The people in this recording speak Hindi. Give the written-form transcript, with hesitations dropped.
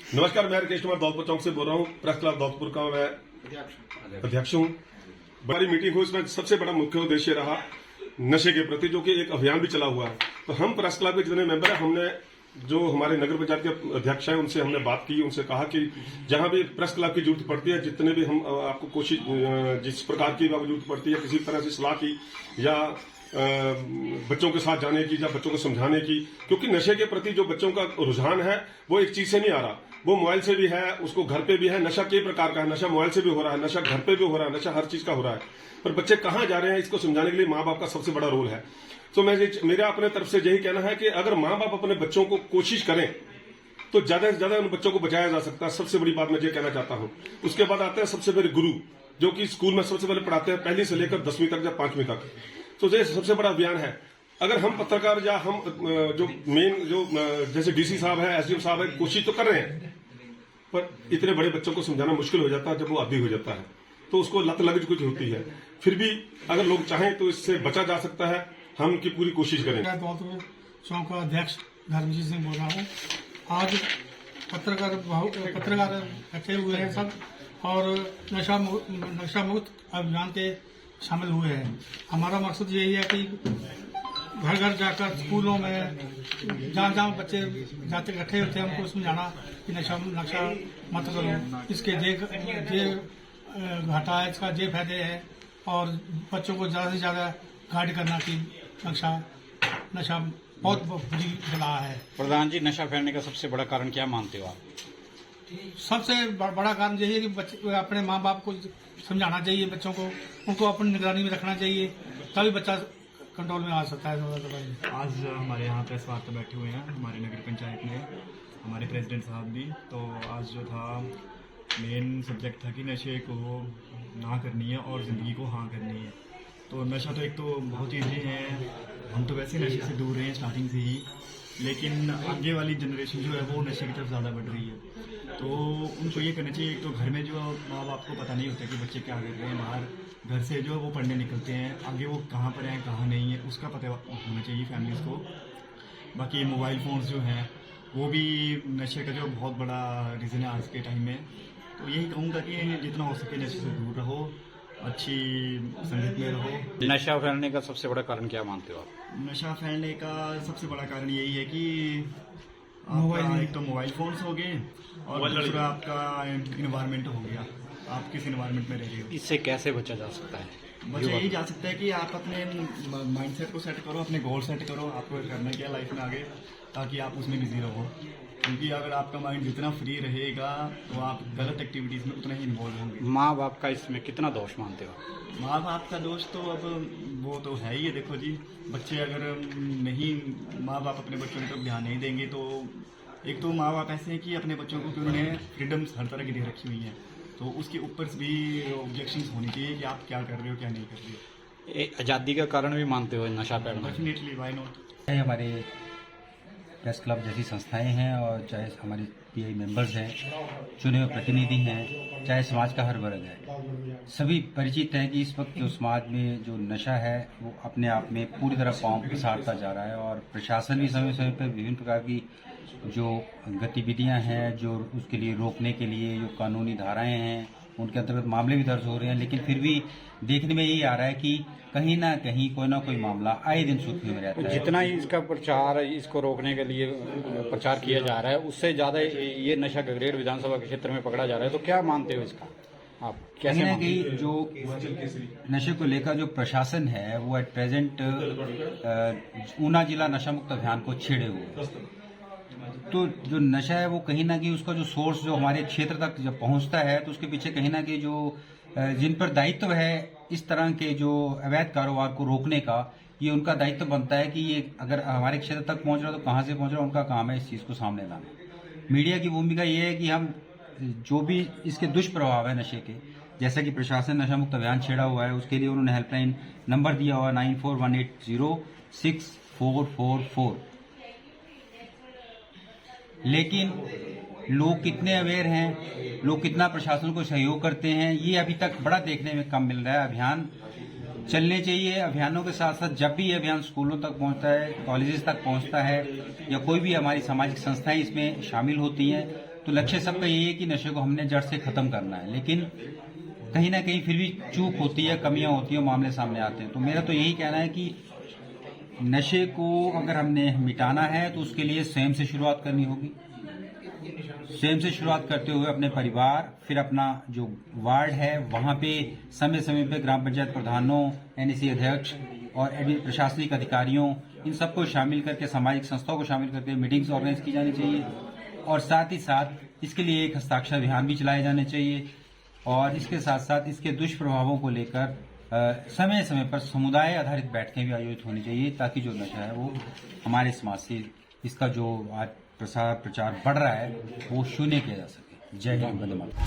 नमस्कार, मैं राकेश कुमार दौलतपुर चौक से बोल रहा हूँ। प्रेस क्लब दौलतपुर का मैं अध्यक्ष हूँ। बड़ी मीटिंग हुई, उसमें सबसे बड़ा मुख्य उद्देश्य रहा नशे के प्रति, जो कि एक अभियान भी चला हुआ है। तो हम प्रेस क्लब के जितने मेंबर हैं, हमने जो हमारे नगर पंचायत के अध्यक्ष हैं उनसे हमने बात की, उनसे कहा कि जहां भी प्रेस क्लब की जरूरत पड़ती है, जितने भी हम आपको कोशिश जिस प्रकार की जरूरत पड़ती है, किसी तरह से सलाह की या बच्चों के साथ जाने की या बच्चों को समझाने की, क्योंकि नशे के प्रति जो बच्चों का रुझान है वो एक चीज से नहीं आ रहा, वो मोबाइल से भी है, उसको घर पे भी है। नशा कई प्रकार का है, नशा मोबाइल से भी हो रहा है, नशा घर पे भी हो रहा है, नशा हर चीज का हो रहा है। पर बच्चे कहाँ जा रहे हैं, इसको समझाने के लिए माँ बाप का सबसे बड़ा रोल है। तो मेरा अपने तरफ से यही कहना है कि अगर माँ बाप अपने बच्चों को कोशिश करें तो ज्यादा से ज्यादा उन बच्चों को बचाया जा सकता है। सबसे बड़ी बात मैं ये कहना चाहता हूँ। उसके बाद आते हैं सबसे बड़े गुरु, जो कि स्कूल में सबसे पहले पढ़ाते हैं, पहली से लेकर 10वीं तक या 5वीं तक। तो ये सबसे बड़ा अभियान है। अगर हम पत्रकार या हम जो मेन जो जैसे डीसी साहब है, एसडीएम साहब है, कोशिश तो कर रहे हैं, पर इतने बड़े बच्चों को समझाना मुश्किल हो जाता है। जब वो आदी हो जाता है तो उसको लत लग कुछ होती है। फिर भी अगर लोग चाहें तो इससे बचा जा सकता है। हम की पूरी कोशिश करें। दौलतपुर चौक का अध्यक्ष धर्मजीत सिंह बोल रहा हूँ। आज पत्रकार इकट्ठे हुए हैं सब, और नशा मुक्त अभियान के शामिल हुए हैं। हमारा मकसद यही है कि घर घर जाकर स्कूलों में जहाँ जहाँ बच्चे जाते इकट्ठे होते हैं, उनको समझाना कि नशा मत करो, इसके जे घाटा है, इसका जे फायदे है, और बच्चों को ज़्यादा से ज़्यादा गाइड करना कि नशा बहुत बुरी बला है। प्रधान जी, नशा फैलने का सबसे बड़ा कारण क्या मानते हो आप? सबसे बड़ा कारण यही है कि बच्चे अपने माँ बाप को समझाना चाहिए, बच्चों को उनको अपनी निगरानी में रखना चाहिए, तभी बच्चा कंट्रोल में आ सकता है। आज हमारे यहाँ प्रेस वार्ता बैठे हुए हैं हमारे नगर पंचायत में, हमारे प्रेसिडेंट साहब भी। तो आज जो था मेन सब्जेक्ट था कि नशे को ना करनी है और ज़िंदगी को हाँ करनी है। तो नशा तो एक तो बहुत ईजी है, हम तो वैसे नशे से दूर हैं स्टार्टिंग से ही, लेकिन आगे वाली जनरेशन जो है वो नशे की तरफ ज़्यादा बढ़ रही है। तो उनको ये करना चाहिए, एक तो घर में जो माँ बाप को पता नहीं होता कि बच्चे क्या कर रहे हैं, बाहर घर से जो वो पढ़ने निकलते हैं, आगे वो कहाँ पर हैं कहाँ नहीं है उसका पता होना चाहिए फैमिलीज़ को। बाकी मोबाइल फ़ोन्स जो हैं वो भी नशे का जो बहुत बड़ा रीज़न है आज के टाइम में। तो यही कहूँगा कि जितना हो सके नशे से दूर रहो, अच्छी संगत में रहो। नशा फैलने का सबसे बड़ा कारण क्या मानते हो आप? नशा फैलने का सबसे बड़ा कारण यही है कि आपका एक तो मोबाइल फोन्स हो गए और दूसरा आपका इन्वायरमेंट हो गया, आप किस इन्वायरमेंट में रह रहे हो। इससे कैसे बचा जा सकता है? बच्चा यही जा सकता है कि आप अपने माइंडसेट को सेट करो, अपने गोल सेट करो, आपको करना क्या लाइफ में आगे, ताकि आप उसमें बिजी रहो। क्योंकि अगर आपका माइंड जितना फ्री रहेगा तो आप गलत एक्टिविटीज़ में उतना ही इन्वॉल्व होंगे। माँ बाप का इसमें कितना दोष मानते हो? माँ बाप का दोष तो अब वो तो है ही है। देखो जी, बच्चे अगर नहीं, माँ बाप अपने बच्चों की तरफ ध्यान नहीं देंगे तो एक तो माँ बाप ऐसे हैं कि अपने बच्चों को उन्होंने फ्रीडम्स हर तरह की दे रखी हुई हैं, तो उसके ऊपर भी ऑब्जेक्शंस होनी चाहिए कि आप क्या कर रहे हो क्या नहीं कर रहे हो। आज़ादी का कारण भी मानते हो नशा फैलना? Definitely, why not. हमारे प्रेस क्लब जैसी संस्थाएं हैं, और चाहे हमारे पीआई मेंबर्स हैं, चुने हुए प्रतिनिधि हैं, चाहे समाज का हर वर्ग है, सभी परिचित हैं कि इस वक्त जो समाज में जो नशा है वो अपने आप में पूरी तरह पांव पसारता जा रहा है। और प्रशासन भी समय समय पर विभिन्न प्रकार की जो गतिविधियां हैं, जो उसके लिए रोकने के लिए जो कानूनी धाराएं हैं, उनके अंतर्गत मामले भी दर्ज हो रहे हैं। लेकिन फिर भी देखने में यही आ रहा है कि कहीं ना कहीं कोई ना कोई मामला आए दिन सुर्खियों में रहता है। जितना ही इसका प्रचार, इसको रोकने के लिए प्रचार किया जा रहा है, उससे ज़्यादा ये नशा गगरेट विधानसभा के क्षेत्र में पकड़ा जा रहा है। तो क्या मानते हो इसका आप? कैसे कहीं ना कहीं जो नशे को लेकर जो प्रशासन है वो एट प्रेजेंट ऊना जिला नशा मुक्त अभियान को छेड़े हुए है। तो जो नशा है वो कहीं ना कहीं उसका जो सोर्स जो हमारे क्षेत्र तक जब पहुंचता है तो उसके पीछे कहीं ना कहीं जो जिन पर दायित्व है इस तरह के जो अवैध कारोबार को रोकने का, ये उनका दायित्व बनता है कि ये अगर हमारे क्षेत्र तक पहुंच रहा है तो कहां से पहुंच रहा है, उनका काम है इस चीज को सामने लाना। मीडिया की भूमिका ये है कि हम जो भी इसके दुष्प्रभाव है नशे के, जैसा कि प्रशासन नशा मुक्त अभियान छेड़ा हुआ है, उसके लिए उन्होंने हेल्पलाइन नंबर दिया हुआ 9418064444। लेकिन लोग कितने अवेयर हैं, लोग कितना प्रशासन को सहयोग करते हैं, ये अभी तक बड़ा देखने में कम मिल रहा है। अभियान चलने चाहिए। अभियानों के साथ साथ जब भी ये अभियान स्कूलों तक पहुंचता है, कॉलेजेस तक पहुंचता है, या कोई भी हमारी सामाजिक संस्थाएं इसमें शामिल होती हैं, तो लक्ष्य सबका यही है कि नशे को हमने जड़ से खत्म करना है, लेकिन कहीं ना कहीं फिर भी चूक होती है, कमियां होती हैं, मामले सामने आते हैं। तो मेरा तो यही कहना है कि नशे को अगर हमने मिटाना है तो उसके लिए स्वयं से शुरुआत करनी होगी। स्वयं से शुरुआत करते हुए अपने परिवार, फिर अपना जो वार्ड है वहां पे समय समय पे ग्राम पंचायत प्रधानों, एनएसी अध्यक्ष और प्रशासनिक अधिकारियों, इन सबको शामिल करके, सामाजिक संस्थाओं को शामिल करके मीटिंग्स ऑर्गेनाइज की जानी चाहिए। और साथ ही साथ इसके लिए एक हस्ताक्षर अभियान भी चलाए जाने चाहिए। और इसके साथ साथ इसके दुष्प्रभावों को लेकर समय समय पर समुदाय आधारित बैठकें भी आयोजित होनी चाहिए, ताकि जो नशा है वो हमारे समाज से, इसका जो आज प्रचार बढ़ रहा है वो शून्य किया जा सके। जय हिंद, वंदे मातरम।